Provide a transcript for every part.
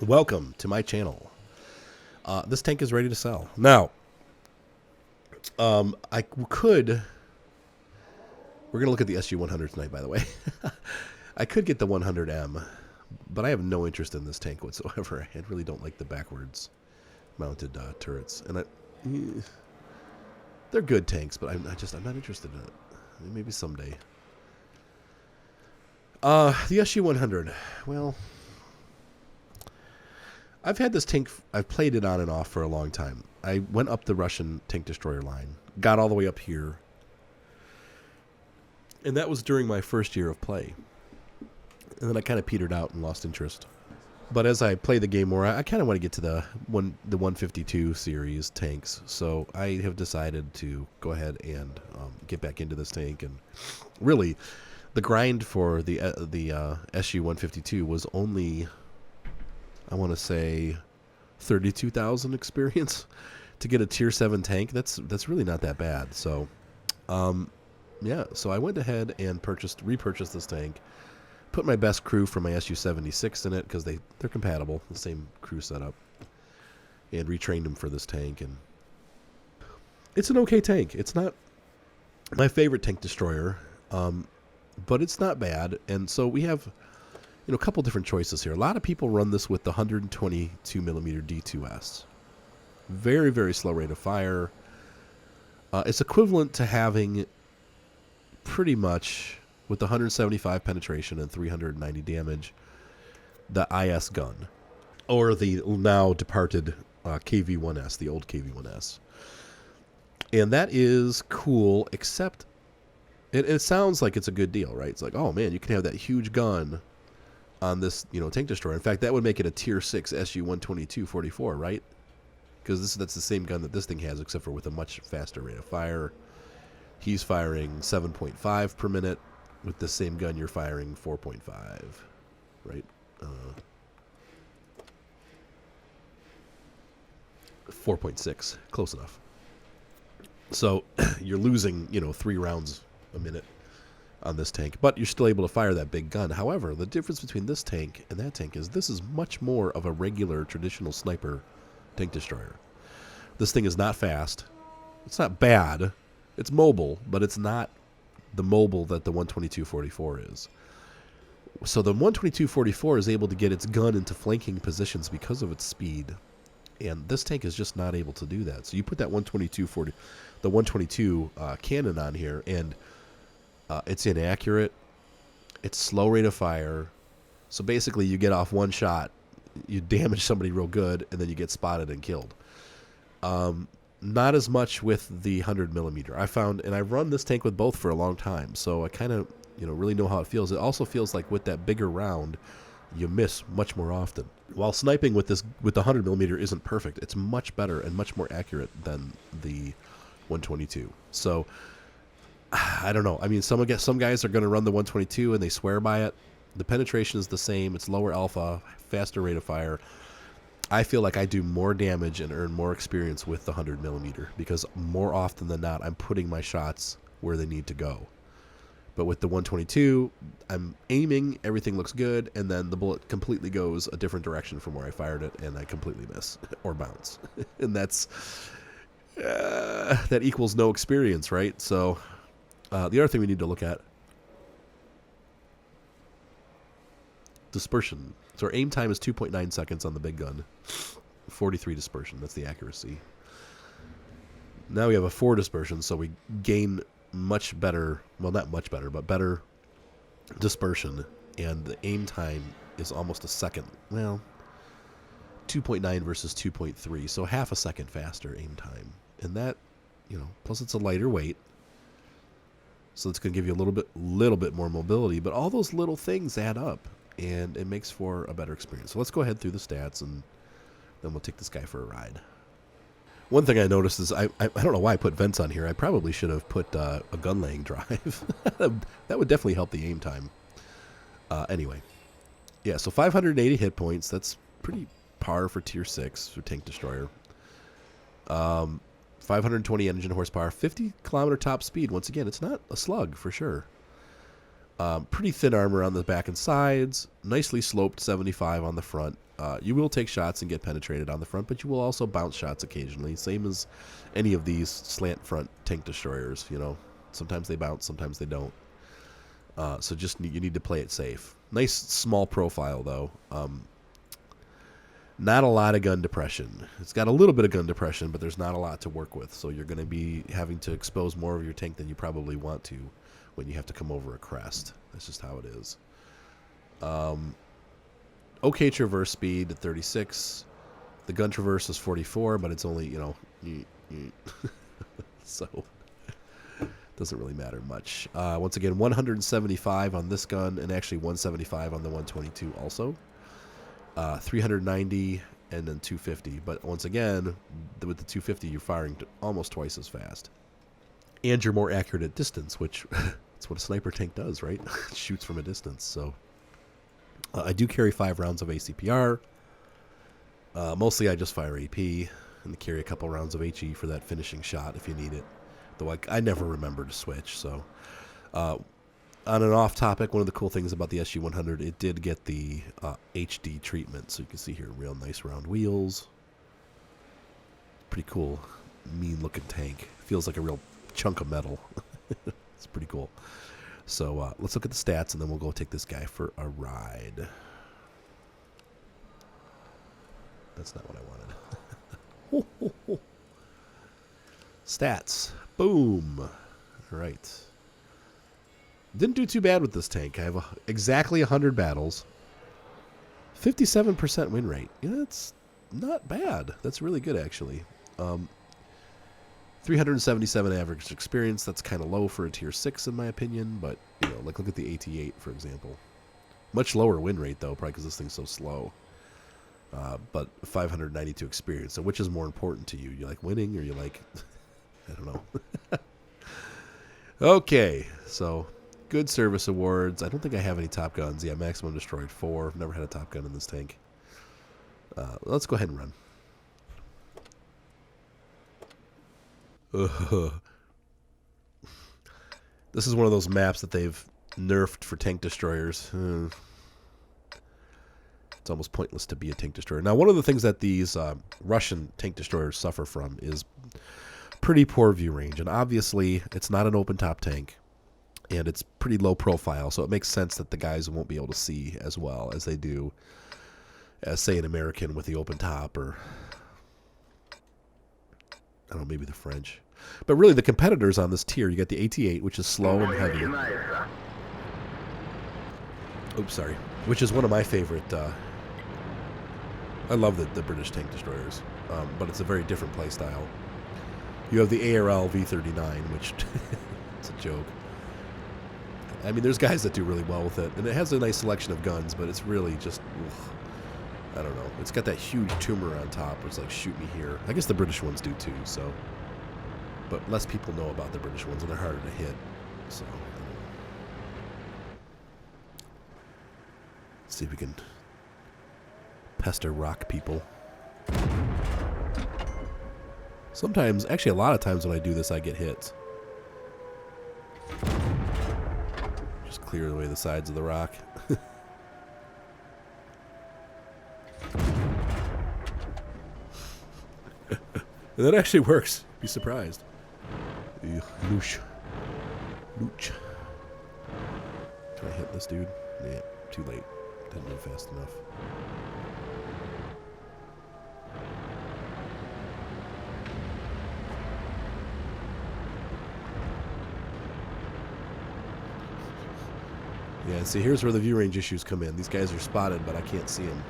Welcome to my channel. This tank is ready to sell. Now, I could... We're going to look at the SU-100 tonight, by the way. I could get the 100M, but I have no interest in this tank whatsoever. I really don't like the backwards mounted turrets. And they're good tanks, but I'm not interested in it. Maybe someday. The SU-100. Well, I've had this tank, I've played it on and off for a long time. I went up the Russian tank destroyer line, got all the way up here, and that was during my first year of play. And then I kind of petered out and lost interest. But as I play the game more, I kind of want to get to the 152 series tanks. So I have decided to go ahead and get back into this tank. And really, the grind for the SU-152 was only, I want to say, 32,000 experience to get a tier 7 tank. That's really not that bad. So, yeah. So I went ahead and repurchased this tank. Put my best crew from my SU-76 in it because they're compatible, the same crew setup, and retrained them for this tank. And it's an okay tank. It's not my favorite tank destroyer, but it's not bad. And so we have, a couple different choices here. A lot of people run this with the 122 millimeter D2S. Very, very slow rate of fire. It's equivalent to having pretty much, with the 175 penetration and 390 damage, the IS gun, or the now departed KV-1S, the old KV-1S. And that is cool, except it sounds like it's a good deal, right? It's like, oh man, you can have that huge gun on this, tank destroyer. In fact, that would make it a tier 6 SU-122-44, right? Because that's the same gun that this thing has, except for with a much faster rate of fire. He's firing 7.5 per minute. With the same gun, you're firing 4.5, right? 4.6, close enough. So you're losing, 3 rounds a minute on this tank, but you're still able to fire that big gun. However, the difference between this tank and that tank is this is much more of a regular, traditional sniper tank destroyer. This thing is not fast. It's not bad. It's mobile, but it's not the mobile that the 122-44 is. So the 122-44 is able to get its gun into flanking positions because of its speed, and this tank is just not able to do that. So you put that 122 cannon on here, and it's inaccurate. It's slow rate of fire. So basically, you get off one shot, you damage somebody real good, and then you get spotted and killed. Not as much with the 100 millimeter. I found, and I've run this tank with both for a long time, so I kind of, really know how it feels. It also feels like with that bigger round, you miss much more often. While sniping with the 100 millimeter isn't perfect, it's much better and much more accurate than the 122. So I don't know. I mean, some guys are going to run the 122 and they swear by it. The penetration is the same. It's lower alpha, faster rate of fire. I feel like I do more damage and earn more experience with the 100 millimeter because more often than not, I'm putting my shots where they need to go. But with the 122, I'm aiming, everything looks good, and then the bullet completely goes a different direction from where I fired it, and I completely miss or bounce. And that equals no experience, right? So the other thing we need to look at, dispersion. So our aim time is 2.9 seconds on the big gun. 43 dispersion, that's the accuracy. Now we have a 4 dispersion, so we gain much better, well, not much better, but better dispersion. And the aim time is almost a second. Well, 2.9 versus 2.3, so half a second faster aim time. And that, plus it's a lighter weight, so it's going to give you a little bit more mobility, but all those little things add up. And it makes for a better experience. So let's go ahead through the stats, and then we'll take this guy for a ride. One thing I noticed is I don't know why I put vents on here. I probably should have put a gun laying drive. That would definitely help the aim time. Anyway, yeah, so 580 hit points. That's pretty par for tier 6 for tank destroyer. 520 engine horsepower, 50 kilometer top speed. Once again, it's not a slug for sure. Pretty thin armor on the back and sides. Nicely sloped 75 on the front. You will take shots and get penetrated on the front, but you will also bounce shots occasionally. Same as any of these slant front tank destroyers. You know, sometimes they bounce, sometimes they don't. So just you need to play it safe. Nice small profile though. Not a lot of gun depression. It's got a little bit of gun depression, but there's not a lot to work with. So you're going to be having to expose more of your tank than you probably want to when you have to come over a crest. That's just how it is. Okay traverse speed at 36. The gun traverse is 44, but it's only, you know, so doesn't really matter much. Once again, 175 on this gun, and actually 175 on the 122 also. 390 and then 250. But once again, with the 250, you're firing almost twice as fast. And you're more accurate at distance, which that's what a sniper tank does, right? It shoots from a distance. So I do carry 5 rounds of ACPR. Mostly I just fire AP and carry a couple rounds of HE for that finishing shot if you need it. Though I never remember to switch. So on an off topic, one of the cool things about the SU-100, it did get the HD treatment. So you can see here, real nice round wheels. Pretty cool, mean looking tank. Feels like a real chunk of metal. It's pretty cool. So let's look at the stats, and then we'll go take this guy for a ride. That's not what I wanted. Stats. Boom. All right. Didn't do too bad with this tank. I have exactly 100 battles. 57% win rate. Yeah, that's not bad. That's really good, actually. 377 average experience. That's kind of low for a tier 6, in my opinion. But, you know, like look at the AT-8, for example. Much lower win rate, though, probably because this thing's so slow. But 592 experience. So which is more important to you? You like winning or you like... I don't know. Okay, so... Good service awards. I don't think I have any Top Guns. Yeah, maximum destroyed 4. I've never had a Top Gun in this tank. Let's go ahead and run. This is one of those maps that they've nerfed for tank destroyers. It's almost pointless to be a tank destroyer. Now, one of the things that these Russian tank destroyers suffer from is pretty poor view range. And obviously, it's not an open top tank. And it's pretty low profile, so it makes sense that the guys won't be able to see as well as they do as, say, an American with the open top, or I don't know, maybe the French. But really, the competitors on this tier, you got the AT-8, which is slow and heavy. Oops, sorry. Which is one of my favorite. I love the British tank destroyers, but it's a very different play style. You have the ARL V-39, which it's a joke. I mean, there's guys that do really well with it, and it has a nice selection of guns, but it's really just, I don't know. It's got that huge tumor on top, where it's like, shoot me here. I guess the British ones do too, so. But less people know about the British ones, and they're harder to hit, so. Let's see if we can pester rock people. Sometimes, actually a lot of times when I do this, I get hits. Just clear away the sides of the rock. And that actually works. Be surprised. Loosh. Looch. Can I hit this dude? Yeah, too late. Didn't move fast enough. Yeah, see, here's where the view range issues come in. These guys are spotted, but I can't see them.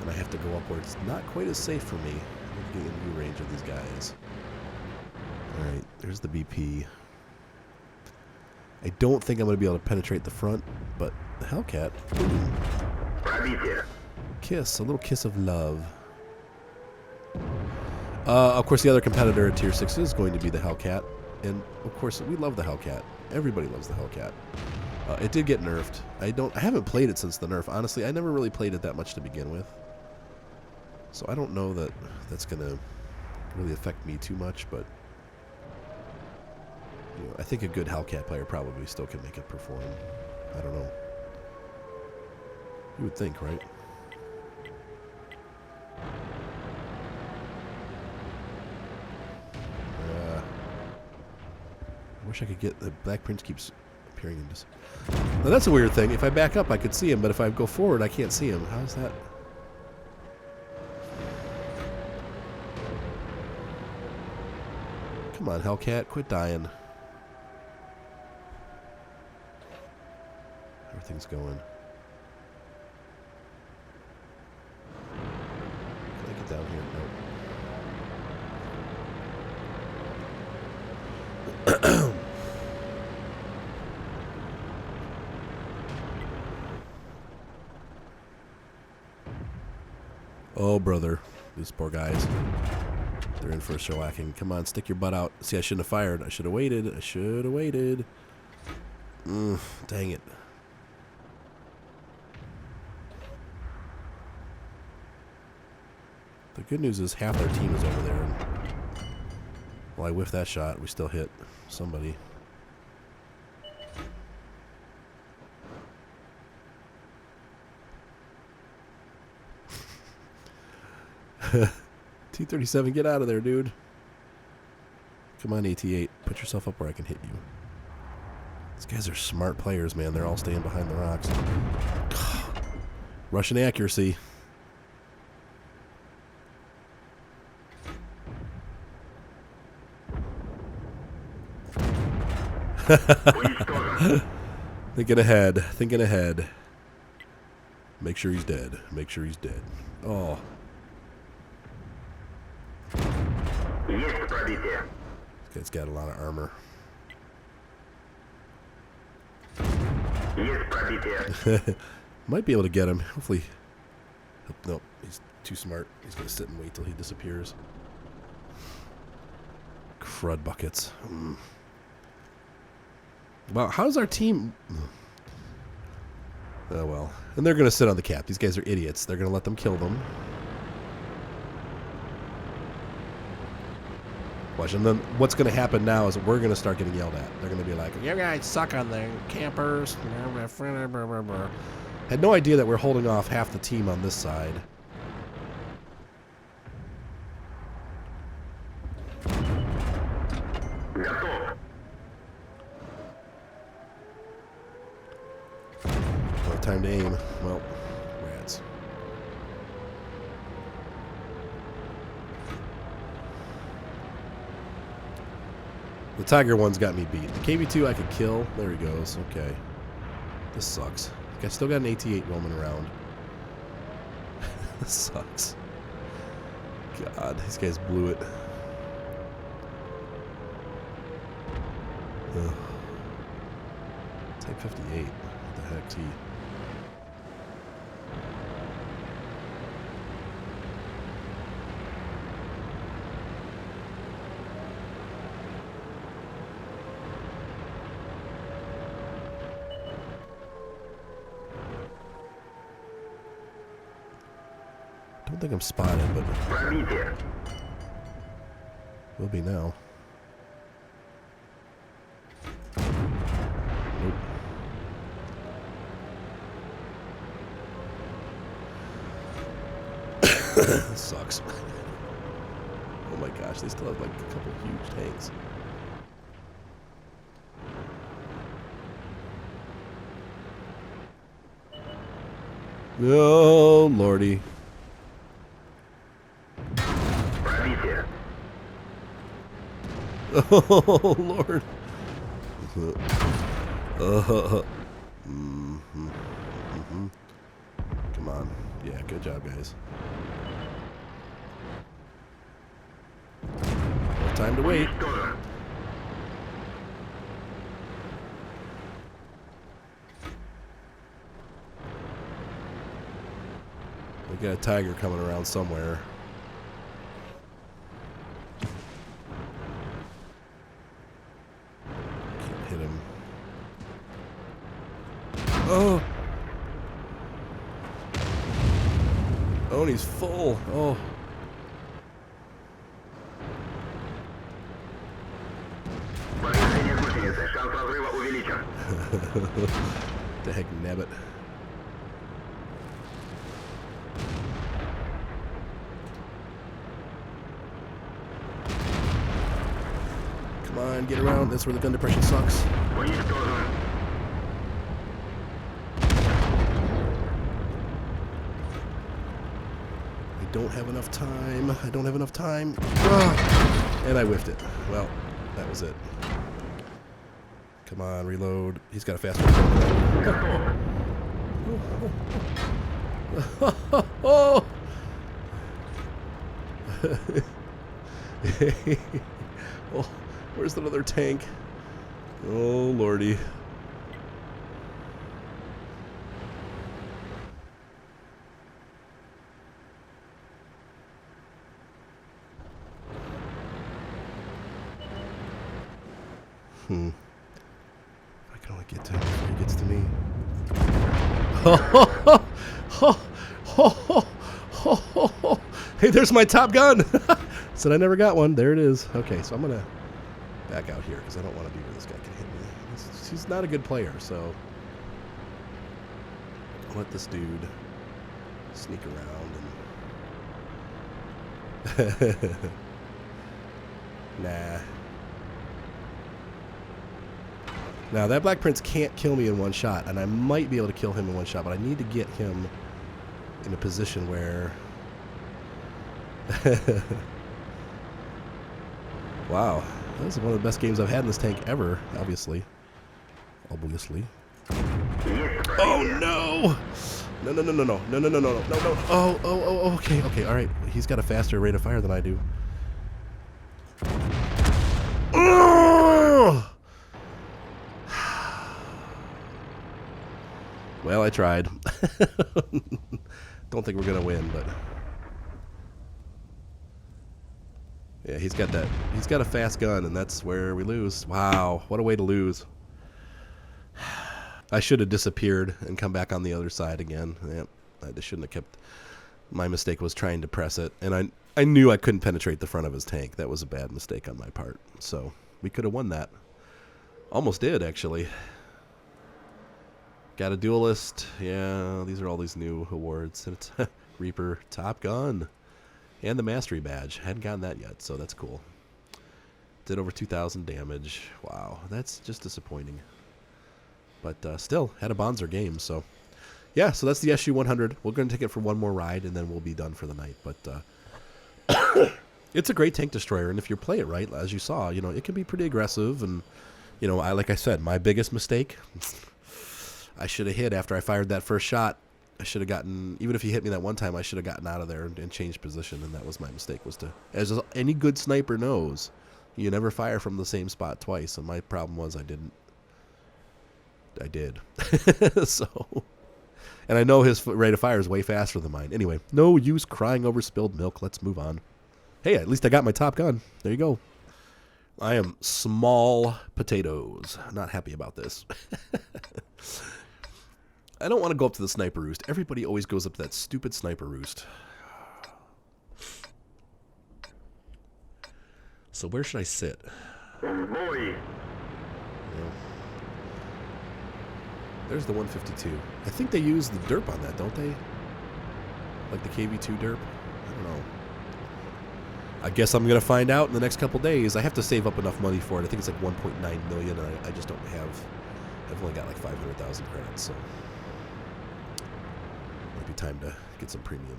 And I have to go up where it's not quite as safe for me. I need to get in view range of these guys. Alright, there's the BP. I don't think I'm going to be able to penetrate the front, but the Hellcat. Kiss, a little kiss of love. Of course, the other competitor at Tier 6 is going to be the Hellcat. And, of course, we love the Hellcat. Everybody loves the Hellcat. It did get nerfed. I haven't played it since the nerf. Honestly, I never really played it that much to begin with. So I don't know that that's going to really affect me too much, but You know, I think a good Hellcat player probably still can make it perform. I don't know. You would think, right? I wish I could get... The Black Prince keeps appearing in this. Now that's a weird thing. If I back up, I could see him, but if I go forward, I can't see him. How's that? Come on, Hellcat, quit dying. Everything's going. Can I get down here? No. Oh, brother. These poor guys. They're in for a shellacking. Come on, stick your butt out. See, I shouldn't have fired. I should have waited. I should have waited. Dang it. The good news is half their team is over there. Well, I whiffed that shot. We still hit somebody. T-37, get out of there, dude. Come on, AT-8. Put yourself up where I can hit you. These guys are smart players, man. They're all staying behind the rocks. Russian accuracy. Thinking ahead. Thinking ahead. Make sure he's dead. Make sure he's dead. Oh. This guy's got a lot of armor. Might be able to get him. Hopefully. Nope. He's too smart. He's going to sit and wait till he disappears. Crud buckets. Wow, how's our team... Oh, well. And they're going to sit on the cap. These guys are idiots. They're going to let them kill them. Watch, and then what's going to happen now is we're going to start getting yelled at. They're going to be like, you guys suck on the campers. Had no idea that we're holding off half the team on this side. Time to aim. Well, rats. The Tiger one's got me beat. The KV-2 I could kill. There he goes. Okay. This sucks. I still got an AT-8 roaming around. This sucks. God, these guys blew it. Ugh. Type 58. What the heck, T? I don't think I'm spotted, but will be now. Nope. This sucks. Oh my gosh, they still have like a couple huge tanks. Oh lordy. Oh Lord. Come on. Yeah, good job, guys. No time to wait. We got a Tiger coming around somewhere. Can't hit him. Oh! Oh, and he's full. Oh. Dag nabbit. Come on, get around. That's where the gun depression sucks. I don't have enough time. I don't have enough time. Ah! And I whiffed it. Well, that was it. Come on, reload. He's got a faster gun. Oh! Oh, where's that other tank? Oh, lordy. I can only get to him before he gets to me. Hey, there's my top gun. Said I never got one. There it is. Okay, so I'm going to back out here because I don't want to be where this guy can hit me. He's not a good player, so I'll let this dude sneak around. Nah. Now, that Black Prince can't kill me in one shot, and I might be able to kill him in one shot, but I need to get him in a position where... Wow. This is one of the best games I've had in this tank ever, obviously. Obviously. Oh, no! No, no, no, no, no. No, no, no, no, no, no. Oh, okay, okay, all right. He's got a faster rate of fire than I do. Well, I tried. Don't think we're gonna win, but yeah, he's got that. He's got a fast gun, and that's where we lose. Wow, what a way to lose! I should have disappeared and come back on the other side again. Yep, I just shouldn't have kept. My mistake was trying to press it, and I knew I couldn't penetrate the front of his tank. That was a bad mistake on my part. So we could have won that. Almost did, actually. Got a duelist. Yeah, these are all these new awards. And it's Reaper, Top Gun, and the Mastery Badge. Hadn't gotten that yet, so that's cool. Did over 2,000 damage. Wow, that's just disappointing. But still, had a Bonzer game, so... Yeah, so that's the SU-100. We're going to take it for one more ride, and then we'll be done for the night. But it's a great tank destroyer, and if you play it right, as you saw, you know, it can be pretty aggressive. And, you know, like I said, my biggest mistake... I should have hit after I fired that first shot. I should have gotten, even if he hit me that one time, I should have gotten out of there and changed position, and that was my mistake, was to, as any good sniper knows, you never fire from the same spot twice, and my problem was I didn't. I did. So, and I know his rate of fire is way faster than mine. Anyway, no use crying over spilled milk. Let's move on. Hey, at least I got my top gun. There you go. I am small potatoes. Not happy about this. I don't want to go up to the sniper roost. Everybody always goes up to that stupid sniper roost. So where should I sit? Boy. Yeah. There's the 152. I think they use the derp on that, don't they? Like the KV-2 derp? I don't know. I guess I'm going to find out in the next couple days. I have to save up enough money for it. I think it's like 1.9 million, and I just don't have... I've only got like 500,000 credits, so... Might be time to get some premium.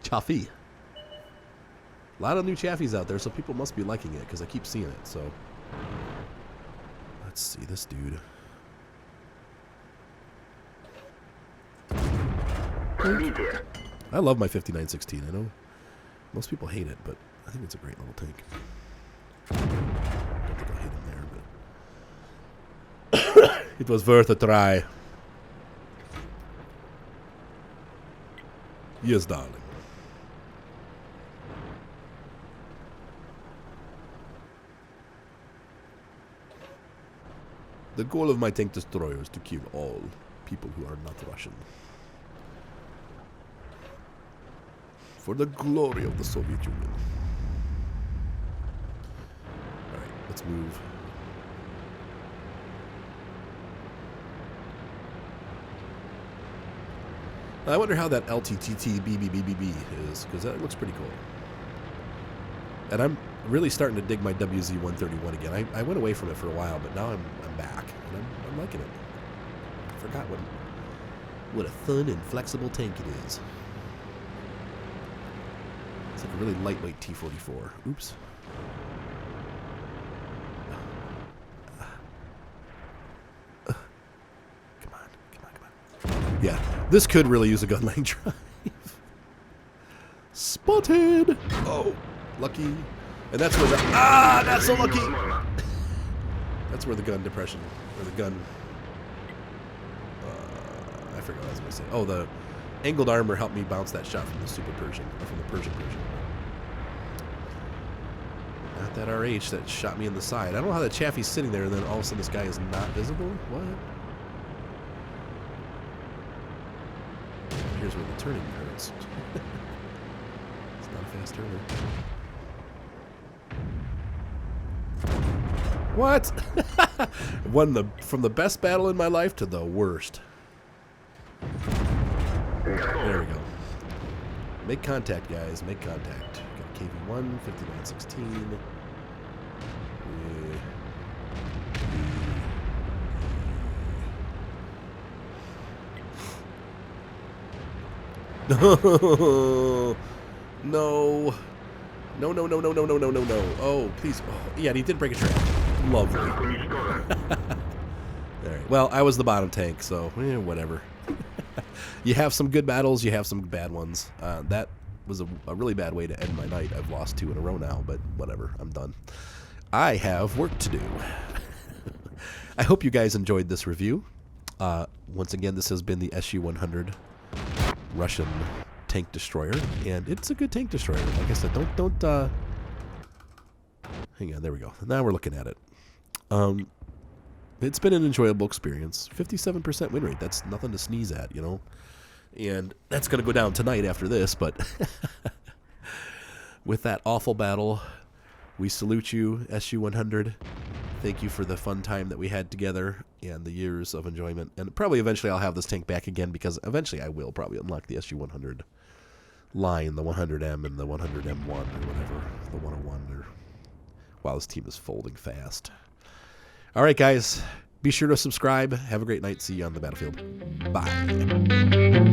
Chaffee. A lot of new Chaffies out there, so people must be liking it, because I keep seeing it, so... Let's see this dude. I love my 5916. I know most people hate it, but I think it's a great little tank. I don't think I'll hit him there, but it was worth a try. Yes, darling. The goal of my tank destroyer is to kill all people who are not Russian. For the glory of the Soviet Union. Alright, let's move. I wonder how that LTTT BBBBB is, because that looks pretty cool. And I'm really starting to dig my WZ-131 again. I went away from it for a while, but now I'm back, and I'm liking it. I forgot what a fun and flexible tank it is. It's like a really lightweight T-44. Oops. Come on. Yeah, this could really use a gun line drive. Spotted! Oh, lucky. And that's where the... Ah, not so lucky! That's where the gun depression, or the gun... I forgot what I was going to say. Oh, the angled armor helped me bounce that shot from the Super Persian, or from the Persian. Not that RH that shot me in the side. I don't know how that Chaffee's sitting there and then all of a sudden this guy is not visible. What? Here's where the turning hurts. It's not a fast turner. What? From the best battle in my life to the worst. There we go. Make contact, guys. Make contact. Got a KV-1, 5916. No. No. No. Oh, please. Oh, yeah, he did break a track. Lovely. All right. Well, I was the bottom tank, so whatever. You have some good battles, you have some bad ones. That was a really bad way to end my night. I've lost 2 in a row now, but whatever. I'm done. I have work to do. I hope you guys enjoyed this review. Once again, this has been the SU-100 Russian tank destroyer, and it's a good tank destroyer. Like I said, don't hang on. There we go. Now we're looking at it. It's been an enjoyable experience. 57% win rate. That's nothing to sneeze at, you know. And that's going to go down tonight after this, but with that awful battle, we salute you, SU-100. Thank you for the fun time that we had together and the years of enjoyment. And probably eventually I'll have this tank back again, because eventually I will probably unlock the SU-100 line, the 100M and the 100M1 or whatever, the 101. Wow, this team is folding fast. All right, guys, be sure to subscribe. Have a great night. See you on the battlefield. Bye.